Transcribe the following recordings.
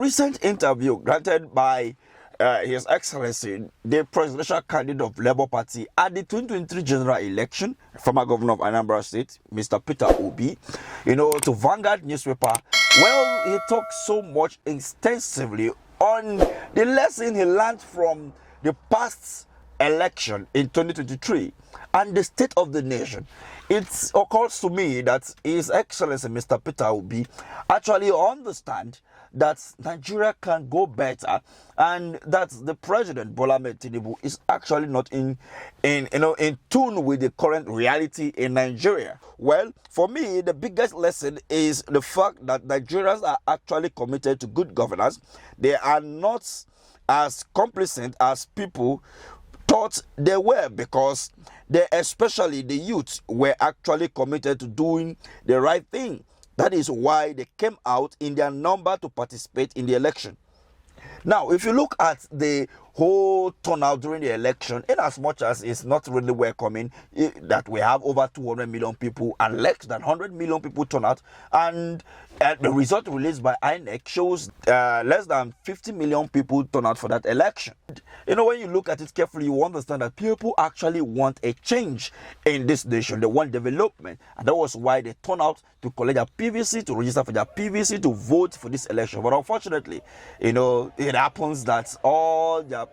Recent interview granted by His Excellency, the presidential candidate of Labour Party at the 2023 general election, former governor of Anambra State, Mr. Peter Obi, to Vanguard newspaper. Well, he talked so much extensively on the lesson he learned from the past election in 2023 and the state of the nation. It occurs to me that His Excellency Mr. Peter Obi actually understand that Nigeria can go better, and that the president Bola Ahmed Tinubu is actually not in tune with the current reality in Nigeria. Well, for me, the biggest lesson is the fact that Nigerians are actually committed to good governance. They are not as complacent as people thought they were, because they, especially the youth, were actually committed to doing the right thing. That is why they came out in their number to participate in the election. Now, if you look at the whole turnout during the election, in as much as it's not really welcoming that we have over 200 million people and less than 100 million people turn out, and the result released by INEC shows less than 50 million people turn out for that election. When you look at it carefully, you understand that people actually want a change in this nation. They want development, and that was why they turn out to collect their PVC, to register for their PVC, to vote for this election. But unfortunately, it happens that all their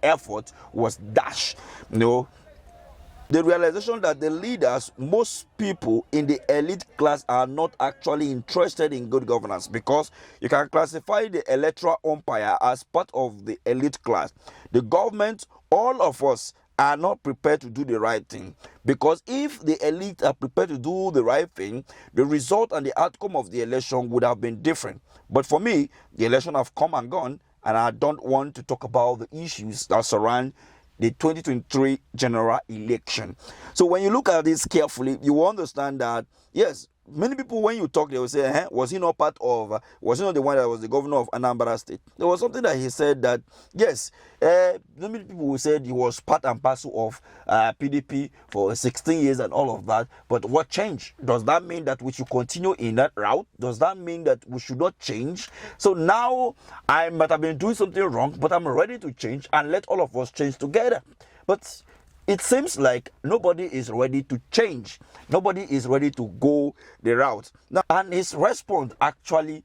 effort was dashed. The realization that the leaders, most people in the elite class, are not actually interested in good governance, because you can classify the electoral umpire as part of the elite class. The government, all of us, are not prepared to do the right thing, because if the elite are prepared to do the right thing, the result and the outcome of the election would have been different. But for me, the election have come and gone, and I don't want to talk about the issues that surround the 2023 general election. So when you look at this carefully, you will understand that, yes, many people, when you talk, they will say, was he not was he not the one that was the governor of Anambra State? There was something that he said that, yes, many people will say he was part and parcel of PDP for 16 years and all of that. But what changed? Does that mean that we should continue in that route? Does that mean that we should not change? So now I might have been doing something wrong, but I'm ready to change, and let all of us change together. But it seems like nobody is ready to change. Nobody is ready to go the route. Now, and his response actually,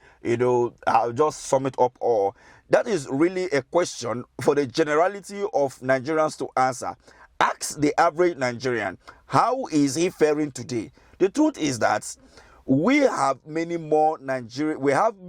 I'll just sum it up all. That is really a question for the generality of Nigerians to answer. Ask the average Nigerian, how is he faring today? The truth is that we have many more Nigerians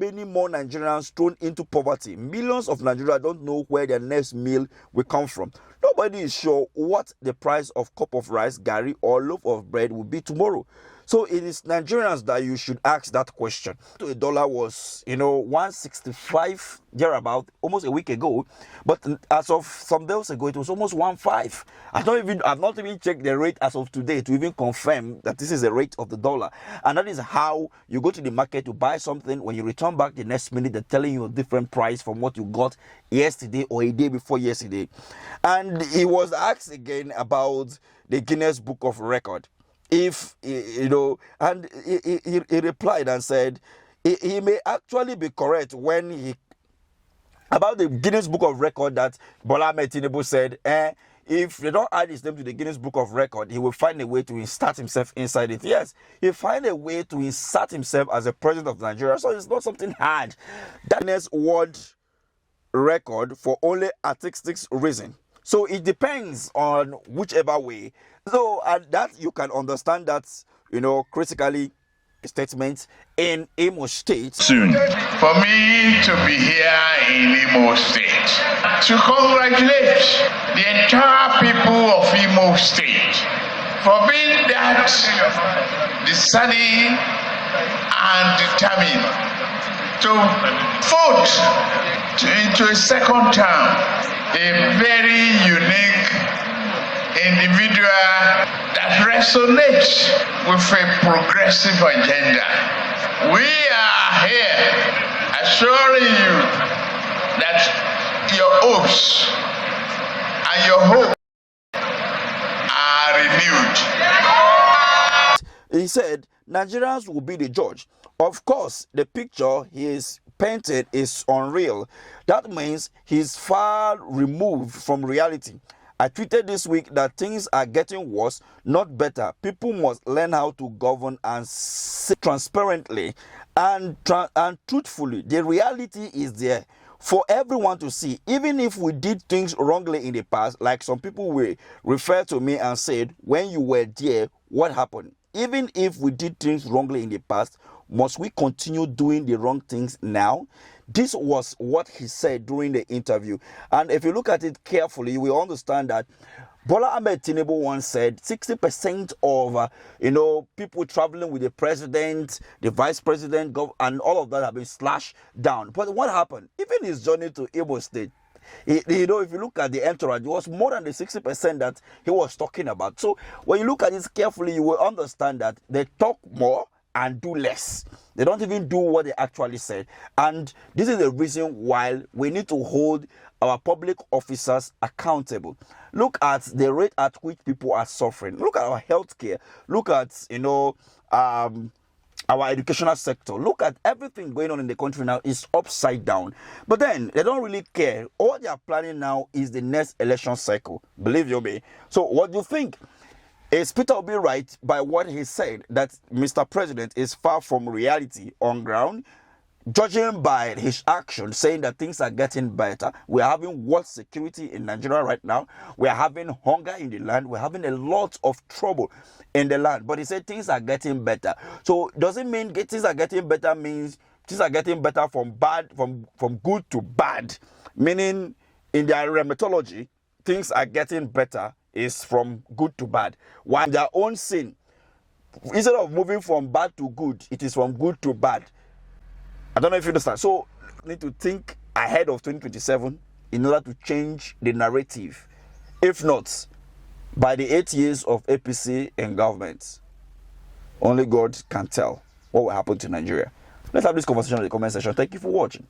thrown into poverty. Millions of Nigerians don't know where their next meal will come from. Nobody is sure what the price of cup of rice, gari, or loaf of bread will be tomorrow. So it is Nigerians that you should ask that question. The dollar was, 165 thereabout almost a week ago, but as of some days ago, it was almost 1.5. I've not even checked the rate as of today to even confirm that this is the rate of the dollar. And that is how you go to the market to buy something. When you return back the next minute, they're telling you a different price from what you got yesterday or a day before yesterday. And he was asked again about the Guinness Book of Record. If and he replied and said he may actually be correct when about the Guinness Book of Record, that Bola Ahmed Tinubu said, if they don't add his name to the Guinness Book of Record, he will find a way to insert himself inside it. Yes, he'll find a way to insert himself as a president of Nigeria. So it's not something hard. That Guinness World Record for only artistic reason. So it depends on whichever way. So and that you can understand that, critically, statement in Imo State. Soon. For me to be here in Imo State, to congratulate the entire people of Imo State for being that discerning and determined to vote into a second term, a very unique individual that resonates with a progressive agenda. We are here assuring you that your hopes and your hope are renewed. He said Nigerians will be the judge. Of course, the picture he is painted is unreal. That means he's far removed from reality. I tweeted this week that things are getting worse, not better. People must learn how to govern and say transparently and truthfully. The reality is there for everyone to see. Even if we did things wrongly in the past, like some people will refer to me and said, when you were there, what happened? Even if we did things wrongly in the past, must we continue doing the wrong things now? This was what he said during the interview. And if you look at it carefully, you will understand that Bola Ahmed Tinubu once said 60% of people traveling with the president, the vice president, and all of that have been slashed down. But what happened? Even his journey to Igbo State, if you look at the entourage, it was more than the 60% that he was talking about. So when you look at this carefully, you will understand that they talk more and do less. They don't even do what they actually said. And this is the reason why we need to hold our public officers accountable. Look at the rate at which people are suffering. Look at our healthcare. Look at our educational sector. Look at everything going on in the country now is upside down. But then they don't really care. All they are planning now is the next election cycle. Believe you me. So what do you think? Is Peter Obi right by what he said that Mr. President is far from reality on ground? Judging by his action, saying that things are getting better. We're having worse security in Nigeria right now. We're having hunger in the land. We're having a lot of trouble in the land. But he said things are getting better. So does it mean things are getting better means things are getting better from bad, from good to bad? Meaning in their methodology, things are getting better is from good to bad. While their own sin, instead of moving from bad to good, it is from good to bad. I don't know if you understand. So we need to think ahead of 2027 in order to change the narrative. If not, by the 8 years of APC in government, only God can tell what will happen to Nigeria. Let's have this conversation in the comment section. Thank you for watching.